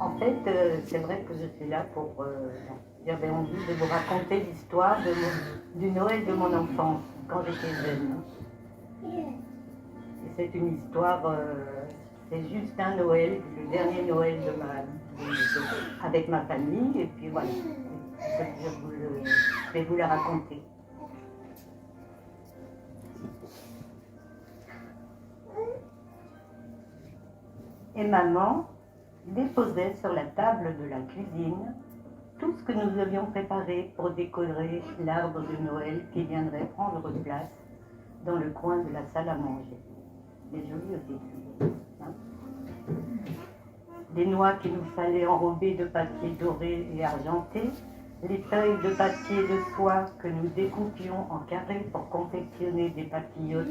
En fait, c'est vrai que je suis là pour... j'avais envie de vous raconter l'histoire du Noël de mon enfance, quand j'étais jeune. Et c'est une histoire... c'est juste un Noël, le dernier Noël avec ma famille, et puis voilà. Je vais vous la raconter. Et maman déposait sur la table de la cuisine tout ce que nous avions préparé pour décorer l'arbre de Noël qui viendrait prendre place dans le coin de la salle à manger. Des jolies aussi. Hein, des noix qu'il nous fallait enrober de papier doré et argenté, les feuilles de papier de soie que nous découpions en carrés pour confectionner des papillotes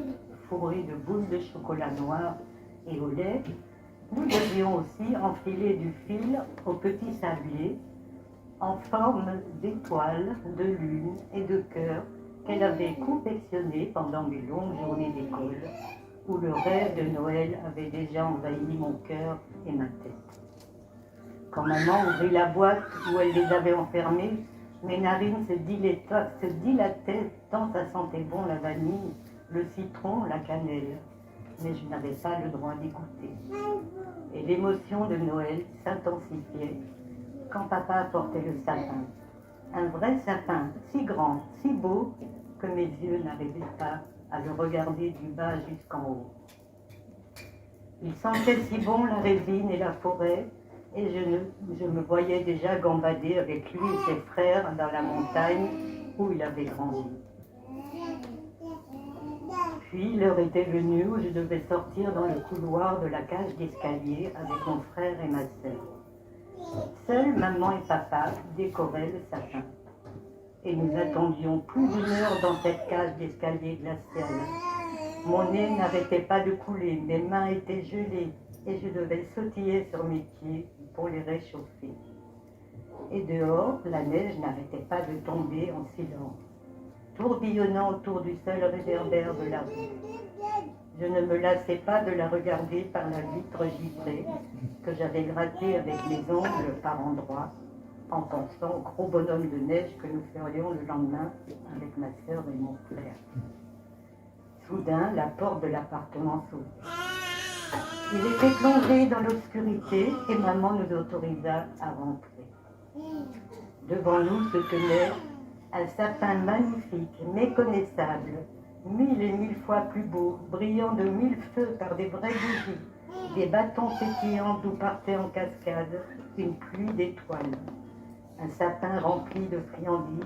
fourrés de boules de chocolat noir et au lait. Nous devions aussi enfiler du fil au petit sablier en forme d'étoiles, de lune et de cœur qu'elle avait confectionné pendant mes longues journées d'école, où le rêve de Noël avait déjà envahi mon cœur et ma tête. Quand maman ouvrit la boîte où elle les avait enfermés, mes narines se dilataient tant ça sentait bon la vanille, le citron, la cannelle. Mais je n'avais pas le droit d'y goûter. Et l'émotion de Noël s'intensifiait quand papa apportait le sapin. Un vrai sapin, si grand, si beau, que mes yeux n'arrivaient pas à le regarder du bas jusqu'en haut. Il sentait si bon la résine et la forêt, et je me voyais déjà gambader avec lui et ses frères dans la montagne où il avait grandi. Puis l'heure était venue où je devais sortir dans le couloir de la cage d'escalier avec mon frère et ma sœur. Seuls maman et papa décoraient le sapin. Et nous attendions plus d'une heure dans cette cage d'escalier glaciale. Mon nez n'arrêtait pas de couler, mes mains étaient gelées et je devais sautiller sur mes pieds pour les réchauffer. Et dehors, la neige n'arrêtait pas de tomber en silence, tourbillonnant autour du seul réverbère de la rue. Je ne me lassais pas de la regarder par la vitre givrée que j'avais grattée avec mes ongles par endroits, en pensant au gros bonhomme de neige que nous ferions le lendemain avec ma sœur et mon frère. Soudain, la porte de l'appartement s'ouvrit. Il était plongé dans l'obscurité et maman nous autorisa à rentrer. Devant nous se tenait un sapin magnifique, méconnaissable, 1000 et 1000 fois plus beau, brillant de 1000 feux par des vraies bougies, des bâtons pétillants d'où partait en cascade une pluie d'étoiles. Un sapin rempli de friandises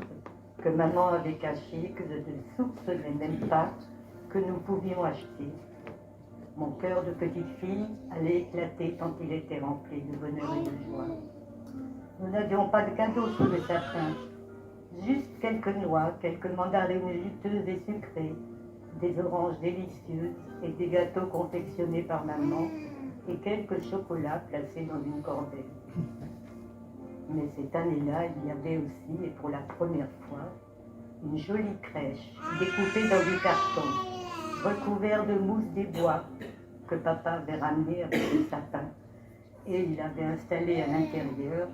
que maman avait cachées, que je ne soupçonnais même pas que nous pouvions acheter. Mon cœur de petite fille allait éclater tant il était rempli de bonheur et de joie. Nous n'avions pas de cadeaux sous le sapin, juste quelques noix, quelques mandarines juteuses et sucrées, des oranges délicieuses et des gâteaux confectionnés par maman et quelques chocolats placés dans une corbeille. Mais cette année-là, il y avait aussi, et pour la première fois, une jolie crèche découpée dans du carton, recouvert de mousse des bois que papa avait ramené avec le sapin, et il avait installé à l'intérieur,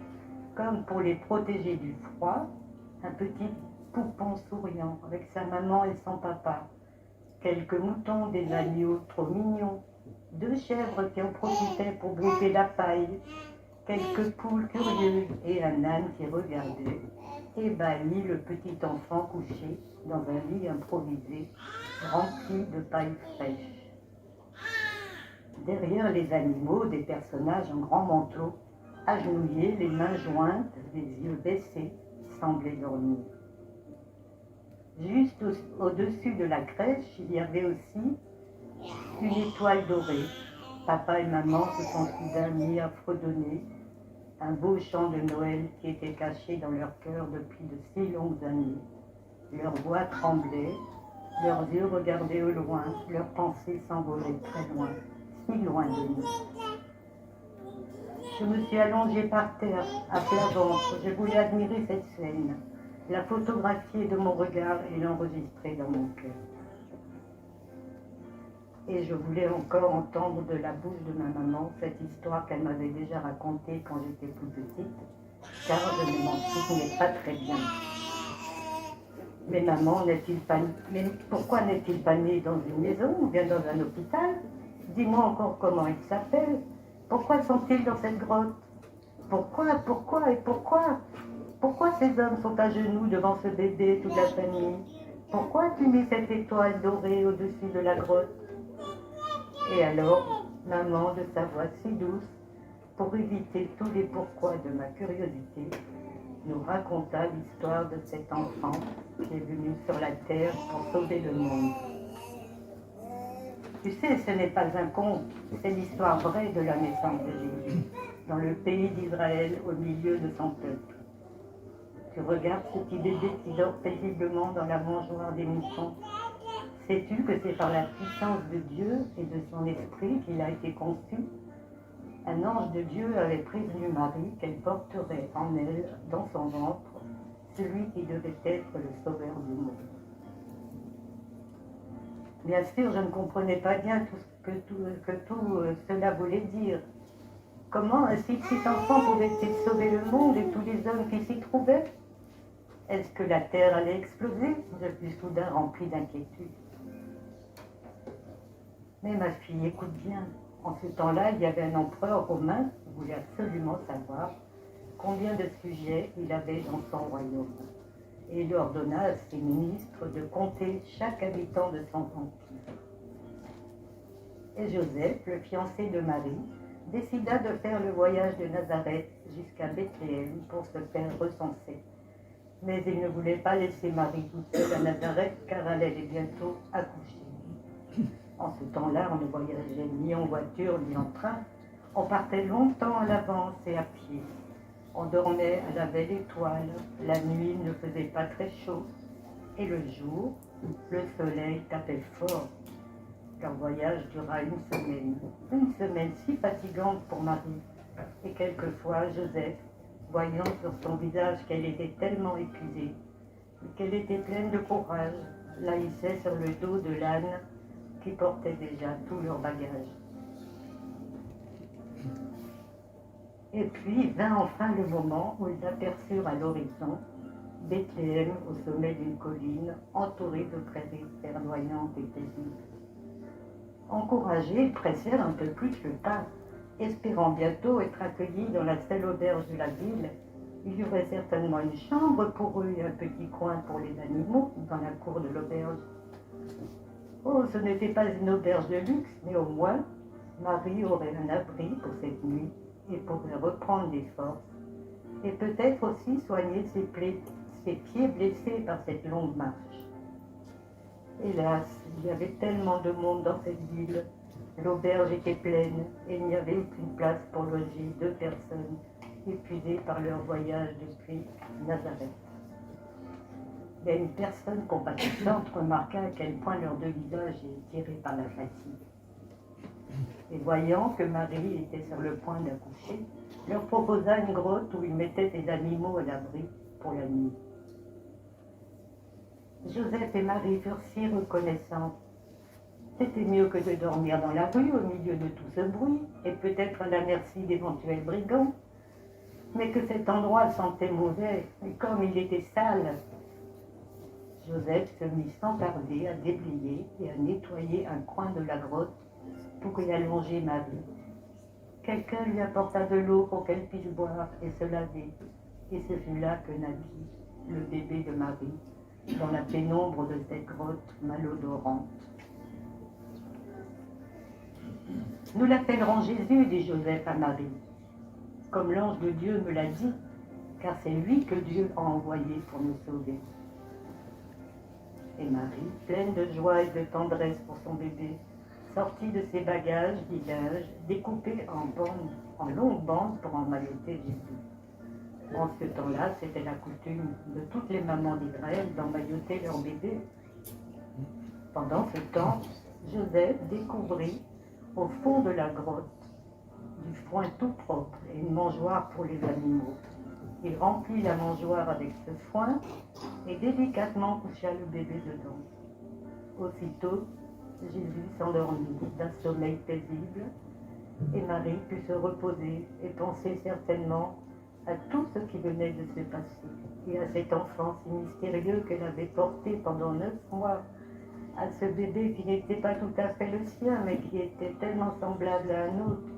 comme pour les protéger du froid, un petit poupon souriant avec sa maman et son papa, quelques moutons des agneaux trop mignons, 2 chèvres qui en profitaient pour brouter la paille, quelques poules curieuses et un âne qui regardait, ébahi le petit enfant couché dans un lit improvisé, rempli de paille fraîche. Derrière les animaux, des personnages en grands manteaux, agenouillés, les mains jointes, les yeux baissés, semblaient dormir. Juste au-dessus de la crèche, il y avait aussi une étoile dorée. Papa et maman se sont soudain mis à fredonner un beau chant de Noël qui était caché dans leur cœur depuis de si longues années. Leurs voix tremblaient, leurs yeux regardaient au loin, leurs pensées s'envolaient très loin, si loin de nous. Je me suis allongée par terre, à plat ventre. Je voulais admirer cette scène, la photographier de mon regard et l'enregistrer dans mon cœur. Et je voulais encore entendre de la bouche de ma maman cette histoire qu'elle m'avait déjà racontée quand j'étais plus petite, car je ne m'en souvenais pas très bien. Mais maman, mais pourquoi n'est-il pas né dans une maison ou bien dans un hôpital? Dis-moi encore comment il s'appelle. Pourquoi sont-ils dans cette grotte? Pourquoi Pourquoi ces hommes sont à genoux devant ce bébé toute la famille? Pourquoi as-tu mis cette étoile dorée au-dessus de la grotte? Et alors, maman, de sa voix si douce, pour éviter tous les pourquoi de ma curiosité, nous raconta l'histoire de cet enfant qui est venu sur la terre pour sauver le monde. Tu sais, ce n'est pas un conte, c'est l'histoire vraie de la naissance de Jésus, dans le pays d'Israël, au milieu de son peuple. Tu regardes ce petit bébé qui dort paisiblement dans la mangeoire des mouchons. Sais-tu que c'est par la puissance de Dieu et de son esprit qu'il a été conçu? Un ange de Dieu avait prévenu Marie qu'elle porterait en elle, dans son ventre, celui qui devait être le sauveur du monde. Bien sûr, je ne comprenais pas bien tout cela voulait dire. Comment un si petit enfant pouvait-il sauver le monde et tous les hommes qui s'y trouvaient? Est-ce que la terre allait exploser? Je fus soudain rempli d'inquiétude. Mais ma fille, écoute bien. En ce temps-là, il y avait un empereur romain qui voulait absolument savoir combien de sujets il avait dans son royaume. Et il ordonna à ses ministres de compter chaque habitant de son empire. Et Joseph, le fiancé de Marie, décida de faire le voyage de Nazareth jusqu'à Bethléem pour se faire recenser. Mais il ne voulait pas laisser Marie toute seule à Nazareth car elle allait bientôt accoucher. En ce temps-là, on ne voyageait ni en voiture ni en train. On partait longtemps à l'avance et à pied. On dormait à la belle étoile. La nuit ne faisait pas très chaud. Et le jour, le soleil tapait fort. Leur voyage dura une semaine. Une semaine si fatigante pour Marie. Et quelquefois, Joseph, voyant sur son visage qu'elle était tellement épuisée, qu'elle était pleine de courage, la hissait sur le dos de l'âne qui portait déjà tout leur bagage. Et puis vint enfin le moment où ils aperçurent à l'horizon Bethléem au sommet d'une colline, entourée de prairies verdoyantes et paisibles. Encouragés, ils pressèrent un peu plus le pas, espérant bientôt être accueillis dans la seule auberge de la ville. Il y aurait certainement une chambre pour eux et un petit coin pour les animaux dans la cour de l'auberge. Oh, ce n'était pas une auberge de luxe, mais au moins, Marie aurait un abri pour cette nuit et pourrait reprendre des forces, et peut-être aussi soigner ses pieds blessés par cette longue marche. Hélas, il y avait tellement de monde dans cette ville. L'auberge était pleine et il n'y avait aucune place pour loger 2 personnes épuisées par leur voyage depuis Nazareth. Mais une personne compatissante remarqua à quel point leurs 2 visages étaient tirés par la fatigue. Et voyant que Marie était sur le point d'accoucher, leur proposa une grotte où ils mettaient des animaux à l'abri pour la nuit. Joseph et Marie furent si reconnaissants. C'était mieux que de dormir dans la rue au milieu de tout ce bruit et peut-être à la merci d'éventuels brigands. Mais que cet endroit sentait mauvais et comme il était sale, Joseph se mit sans tarder à déblayer et à nettoyer un coin de la grotte pour y allonger Marie. Quelqu'un lui apporta de l'eau pour qu'elle puisse boire et se laver, et ce fut là que naquit le bébé de Marie, dans la pénombre de cette grotte malodorante. Nous l'appellerons Jésus, dit Joseph à Marie, comme l'ange de Dieu me l'a dit, car c'est lui que Dieu a envoyé pour nous sauver. Et Marie, pleine de joie et de tendresse pour son bébé, sortit de ses bagages d'image, découpés en longues bandes pour emmailloter Jésus. En ce temps-là, c'était la coutume de toutes les mamans d'Israël d'emmailloter leur bébé. Pendant ce temps, Joseph découvrit au fond de la grotte du foin tout propre et une mangeoire pour les animaux. Il remplit la mangeoire avec ce foin et délicatement coucha le bébé dedans. Aussitôt, Jésus s'endormit d'un sommeil paisible et Marie put se reposer et penser certainement à tout ce qui venait de se passer et à cet enfant si mystérieux qu'elle avait porté pendant 9 mois, à ce bébé qui n'était pas tout à fait le sien, mais qui était tellement semblable à un autre,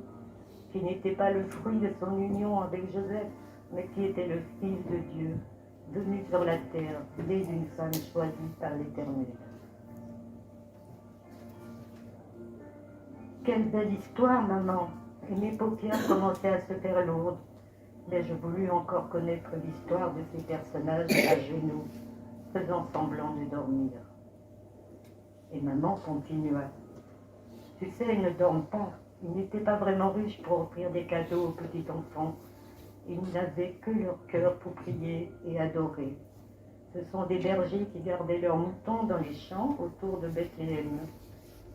qui n'était pas le fruit de son union avec Joseph, mais qui était le Fils de Dieu, venu sur la terre, né d'une femme choisie par l'Éternel. Quelle belle histoire, maman! Et mes paupières commençaient à se faire lourdes, mais je voulus encore connaître l'histoire de ces personnages à genoux, faisant semblant de dormir. Et maman continua. Tu sais, ils ne dorment pas. Ils n'étaient pas vraiment riches pour offrir des cadeaux aux petits enfants. Ils n'avaient que leur cœur pour prier et adorer. Ce sont des bergers qui gardaient leurs moutons dans les champs autour de Bethléem.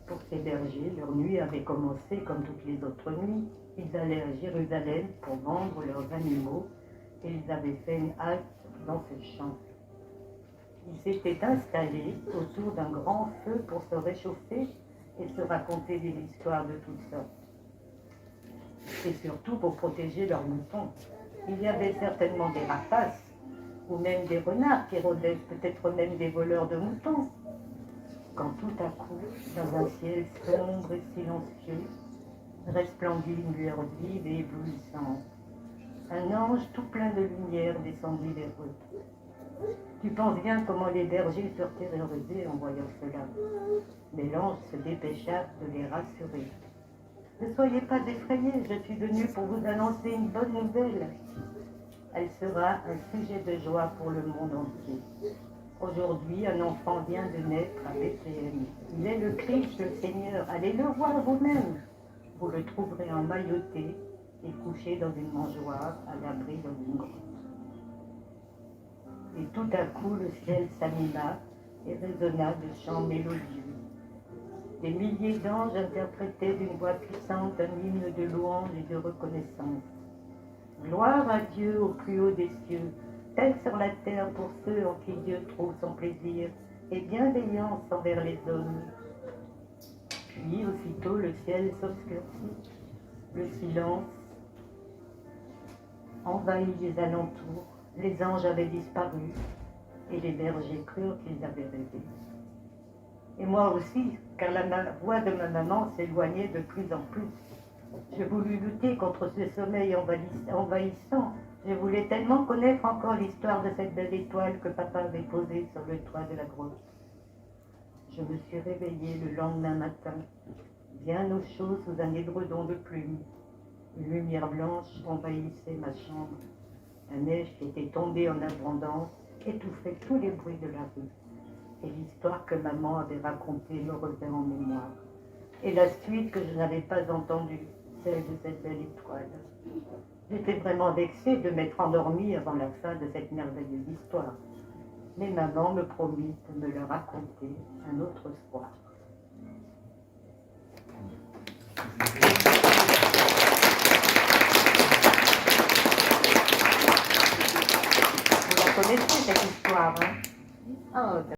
Pour ces bergers, leur nuit avait commencé comme toutes les autres nuits. Ils allaient à Jérusalem pour vendre leurs animaux et ils avaient fait une halte dans ce champ. Ils s'étaient installés autour d'un grand feu pour se réchauffer et se raconter des histoires de toutes sortes. Et surtout pour protéger leurs moutons. Il y avait certainement des rapaces, ou même des renards qui rôdaient, peut-être même des voleurs de moutons. Quand tout à coup, dans un ciel sombre et silencieux, resplendit une lueur vive et éblouissante. Un ange tout plein de lumière descendit vers eux. Tu penses bien comment les bergers furent terrorisés en voyant cela. Mais l'ange se dépêcha de les rassurer. Ne soyez pas effrayés, je suis venu pour vous annoncer une bonne nouvelle. Elle sera un sujet de joie pour le monde entier. Aujourd'hui, un enfant vient de naître à Bethléem. Il est le Christ, le Seigneur. Allez le voir vous-même. Vous le trouverez emmailloté et couché dans une mangeoire, à l'abri dans une grotte. Et tout à coup, le ciel s'anima et résonna de chants mélodieux. Des milliers d'anges interprétaient d'une voix puissante un hymne de louange et de reconnaissance. Gloire à Dieu au plus haut des cieux, paix sur la terre pour ceux en qui Dieu trouve son plaisir, et bienveillance envers les hommes. Puis aussitôt le ciel s'obscurcit, le silence envahit les alentours, les anges avaient disparu, et les bergers crurent qu'ils avaient rêvé. Et moi aussi, car la voix de ma maman s'éloignait de plus en plus. Je voulus lutter contre ce sommeil envahissant. Je voulais tellement connaître encore l'histoire de cette belle étoile que papa avait posée sur le toit de la grotte. Je me suis réveillée le lendemain matin, bien au chaud sous un édredon de plumes. Une lumière blanche envahissait ma chambre. La neige qui était tombée en abondance étouffait tous les bruits de la rue. Et l'histoire que maman avait racontée me revint en mémoire. Et la suite que je n'avais pas entendue, celle de cette belle étoile. J'étais vraiment vexée de m'être endormie avant la fin de cette merveilleuse histoire. Mais maman me promit de me le raconter un autre soir. Vous la connaissez cette histoire, hein? Oh,